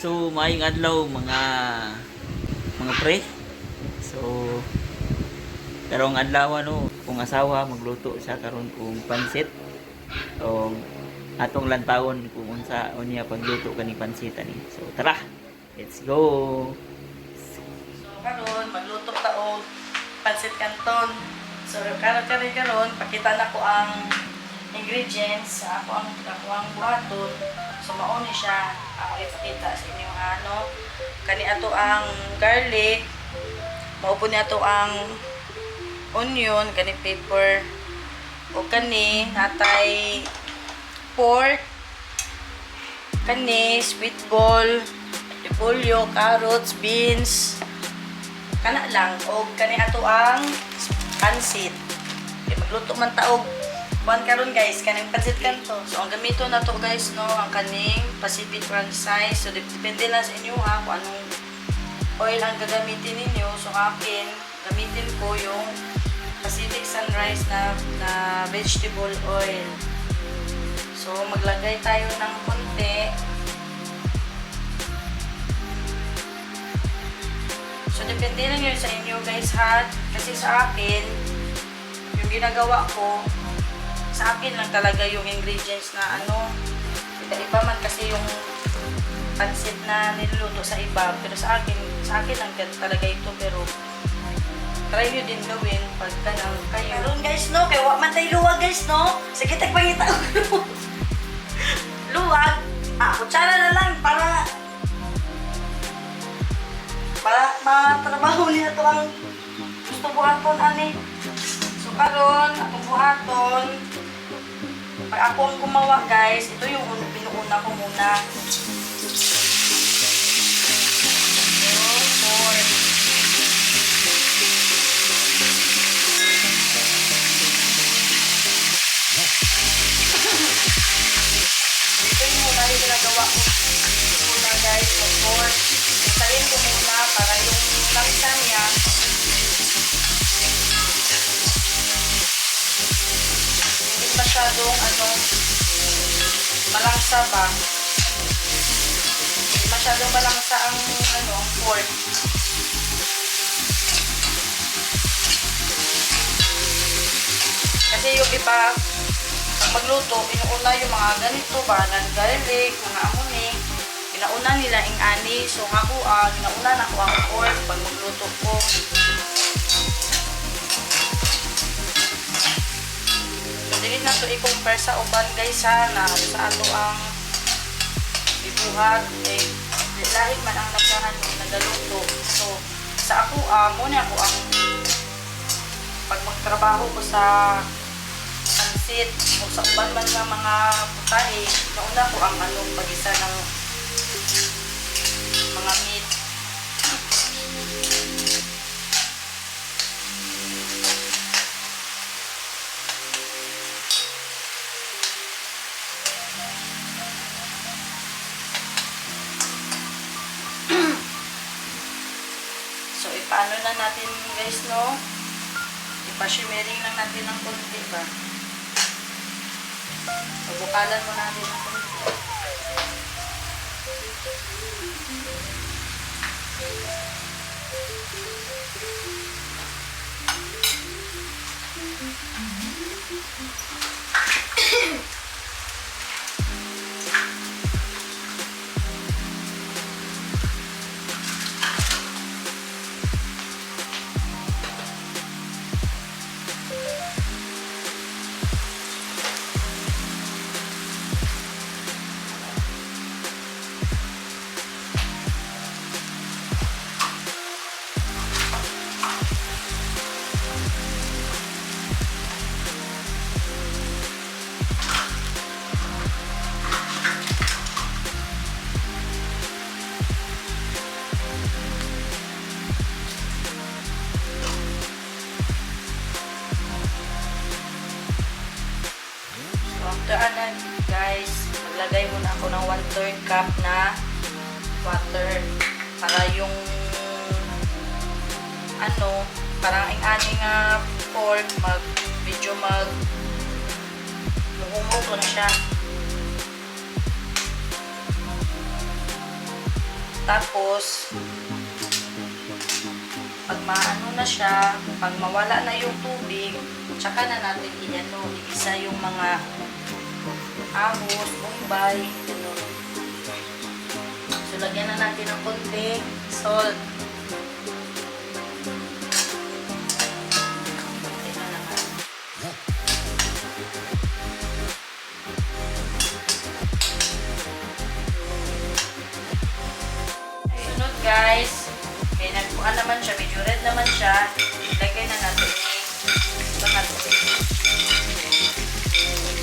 So maayong adlaw mga pre. So karong adlaw ano, kung asawa magluto siya karon kung pansit. So atong lantawon kung unsa unya pagluto kani pansit ani. So tara, let's go. So karon magluto ta og pancit canton. So karon pakita na ko ang ingredients sa ako ang buhaton. So mao ni siya ako ipakita sa inyo ano. Kani ato ang garlic, mao po ni ato ang onion, kani pepper, o kani natay pork, kani sweet ball, repolyo, carrots, beans, kana lang, o kani ato ang pansit. Okay, magluto man taog buwan karon guys, kaning pansit kanto. So ang gamito na to guys no, ang kaning Pacific franchise. So depende lang sa inyo ha kung anong oil ang gagamitin ninyo. So akin, gamitin ko yung Pacific Sunrise na vegetable oil. So maglagay tayo ng konti. So depende lang yun sa inyo guys ha. Kasi sa akin, yung ginagawa ko, sa akin lang talaga yung ingredients na ano, iba man kasi yung pansit na niluluto sa iba, pero sa akin lang talaga ito, pero try nyo din gawin pag kanang kayo. Karon guys no, kaya wak man tayo luwag guys no, sige tagpangita luwag, kutsara na lang para matrabaho niya to ang gusto buhaton ani. So karon akong buhaton, pag ako ang gumawa guys, ito yung pinuuna ko muna. Ito yung muna yung ginagawa ko muna guys, of course. Isalin ko muna para yung langsa niya hindi masyadong malangsa ba. Hindi masyadong malangsa ang ang pork. Kasi yung iba pag magluto, inuuna yung mga ganito ba, ng garlic, mga amuni. Pinauna nila ang ani. So ako, ginauna na ko ang pork pag magluto ko. So dili na to i-compare sa uban guys ha, na sa ato ang ibuhat. Lahit man ang nagaluto. So sa ako, muna ako ang pag magtrabaho ko sa pansit o sa uban man nga mga putahe, nauna ko ang pag-isa ng mga meat. So ipaano na natin guys no, ipa-shimmering lang natin ng konti ba. Bukalan mo natin ng konti. After guys, maglagay muna ako ng 1/3 cup na water para yung parang ang aning pork medyo muhumog lang siya. Tapos, pag maano na siya, pag mawala na yung tubig, tsaka na natin iisa yung mga ahos, bombay, gano'n. So, lagyan na natin ng konting salt. Konti na naman. Sunod guys, kaya nagpuan naman siya, medyo red naman siya. Lagay na natin ito natin.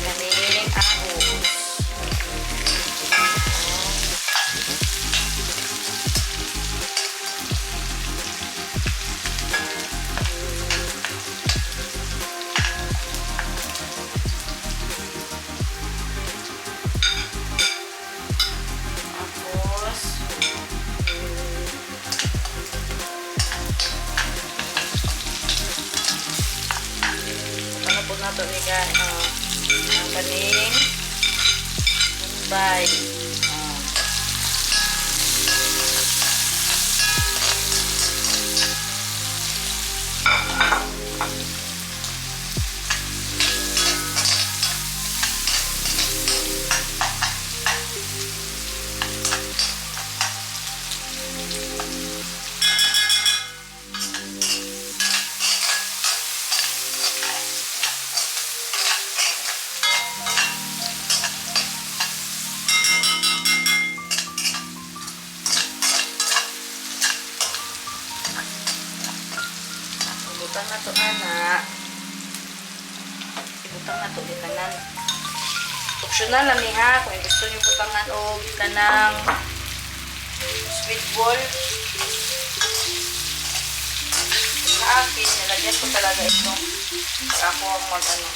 Kaming ahos. Nato ni ang kaning bombay. Ibutang na to anak. Ibutang na to di kanan. Optional lang ni ha kung gusto niyo butangan og kanang sweet ball. Sa akin, nilagyan ko talaga ito. Para ako ang mag-ano.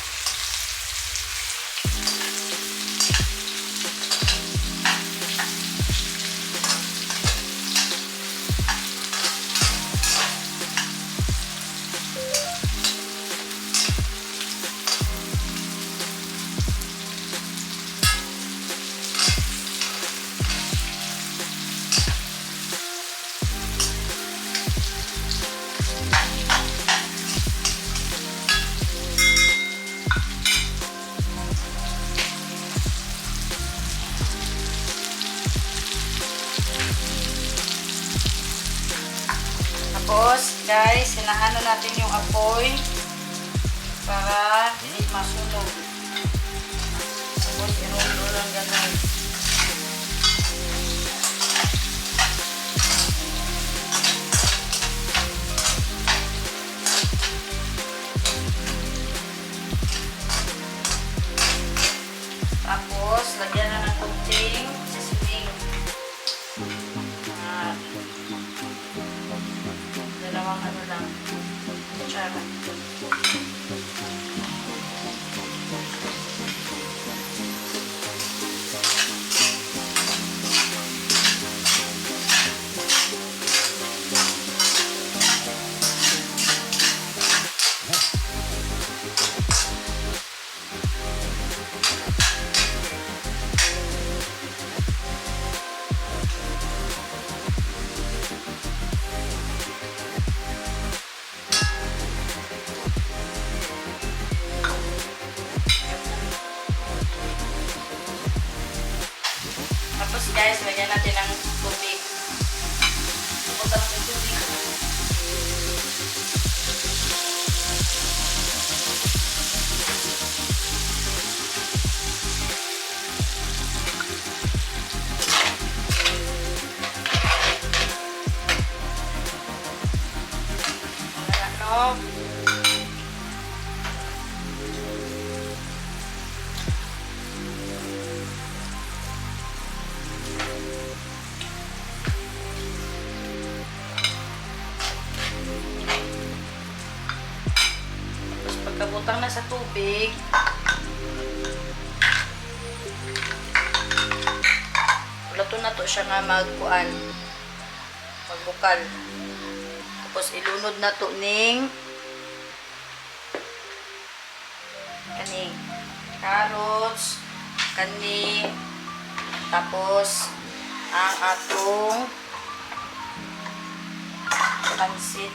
Tapos, guys, hinaano natin yung apoy para hindi masunog. Tapos, inulo lang ganun. Tapos, lagyan na ng kunting seasoning. Dalawang ano lang. Kutsara. Tapos guys, lagyan natin ng tubig. Pupunta natin tubig. Wala no. Pagkabutang na sa tubig, luto na to siya nga magbukal. Tapos ilunod na to ning kaning carrots, kani, tapos ang atong pansit.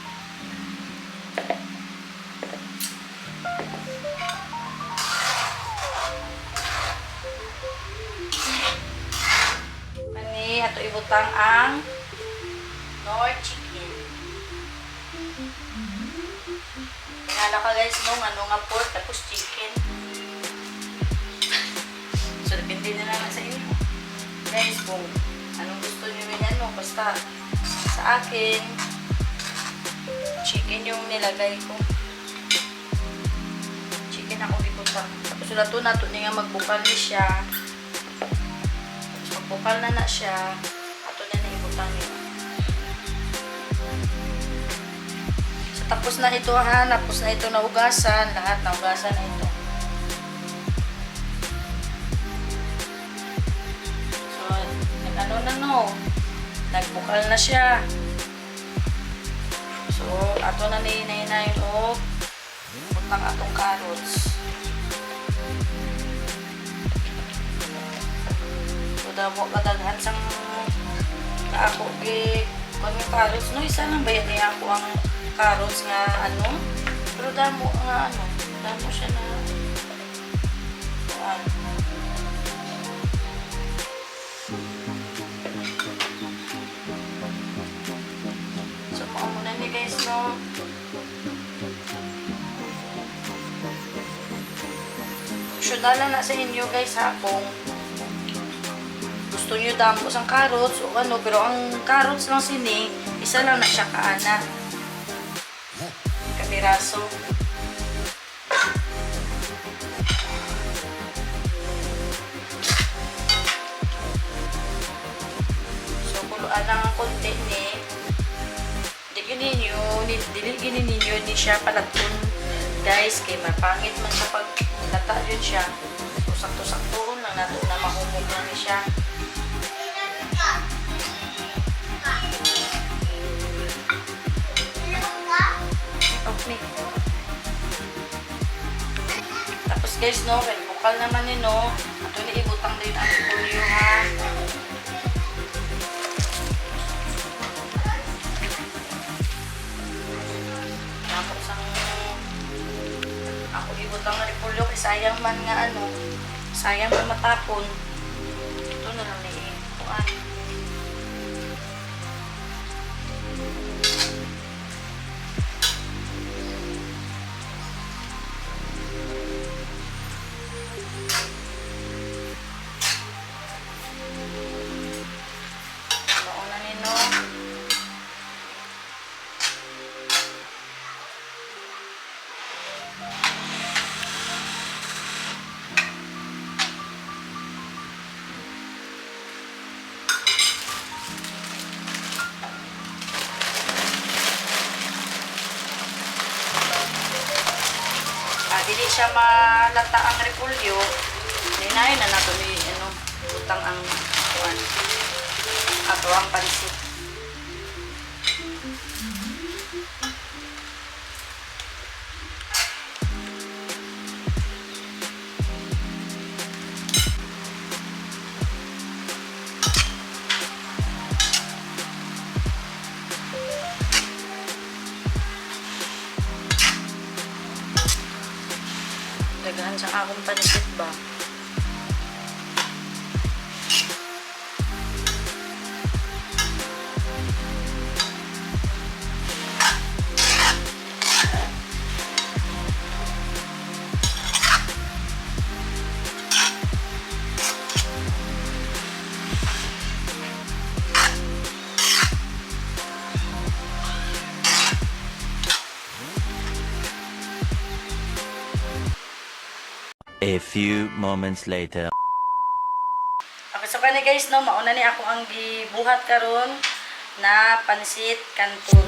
Ani, ato ibutang ang Nor chicken. Pinala ka guys nung ano nga pork tapos chicken. So, depende na lang sa inyo. Guys, kung anong gusto nyo rin ano, basta sa akin, chicken yung nilagay ko. Chicken ako ibutang. Tapos wala to na to nga magbukal ni siya. Tapos magbukal na siya. Ato na ibutang yun. So, tapos na ito ha. Tapos na ito naugasan. Lahat naugasan na ito. So, nag-ano na no. Nagbukal na siya. So, ato na ninayin o butang atong carrots. So, damo kadaghan sang ako kung yung carrots, no, isa lang ba yan niya ako ang carrots nga ano, pero damo nga ano, damo siya na ano. So, muna ni guys, no. Optional lang na sa inyo guys ha, kung gusto nyo damo sang carrots o ano, pero ang carrots lang sini, isa lang na siya kaana. Kapiraso. So, kuluan lang ang konti ni dili gini ninyo ni siya palatun guys, kay mapangit man sa paglata yun siya. So, sakto-saktoon lang nato na mahumog lang ni siya. Okay. Tapos guys, no, kay bukal naman ni no, ato ni ibutang din ang repolyo ha. Tapos ako ibutang ang repolyo kay sayang man nga ano, sayang man matapon. Ito na lang ni ibutuan. Dili siya malata ang repolyo, ninayin na nato ni ano, utang ang kuan. Ato ang pansit. Daghan sa akong pansit ba? A few moments later. Okay, so kani guys, no, mauna ni ako ang gibuhat karon na pansit canton.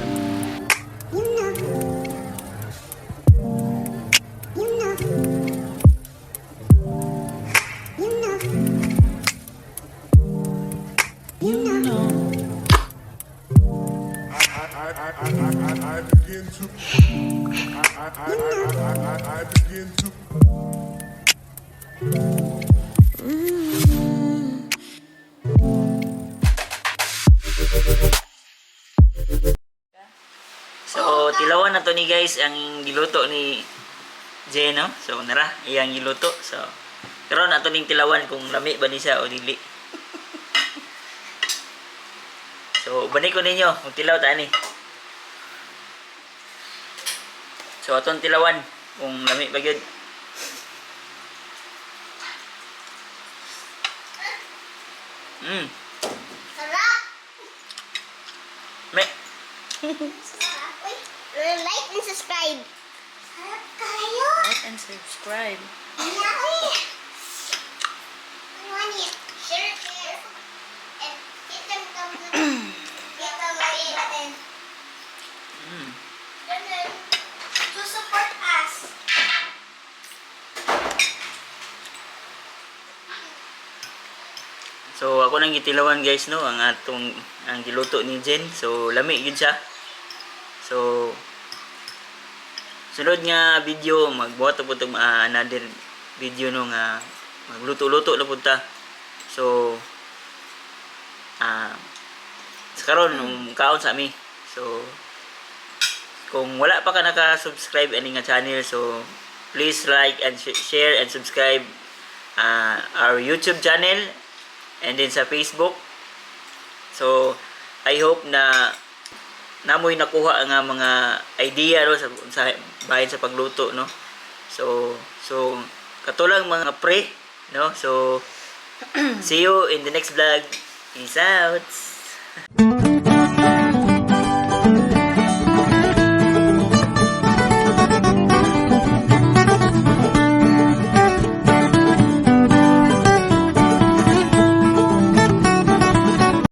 I begin to tilawan na to ni guys ang giluto ni Jen, no? So, nara, iyang giluto. So, karon ato ning tilawan kung lami ba ni siya o dili. So, bani ko ninyo, kung tilaw ta ni. So, atong tilawan kung lami ba gyud. Sarap! Me, Sarap! Uy, like and subscribe. Sarap kayo! Like and subscribe. Yummy! I want it. Share. And hit the thumbs up. Hit the like button. Ganun. To support us. so ako nang gitilawan guys, no, ang giluto ni Jen. So, lami gyud siya. So, sunod nga video magbuhat po itong another video no nga magluto-luto na punta. So sa karon kaon sa ami. So kung wala pa ka naka-subscribe ani nga channel, so please like and share and subscribe our YouTube channel and then sa Facebook. So I hope na namoy nakuha nga mga idea no sa bahin sa pagluto, no. So katulang mga pre, no. So see you in the next vlog. Peace out.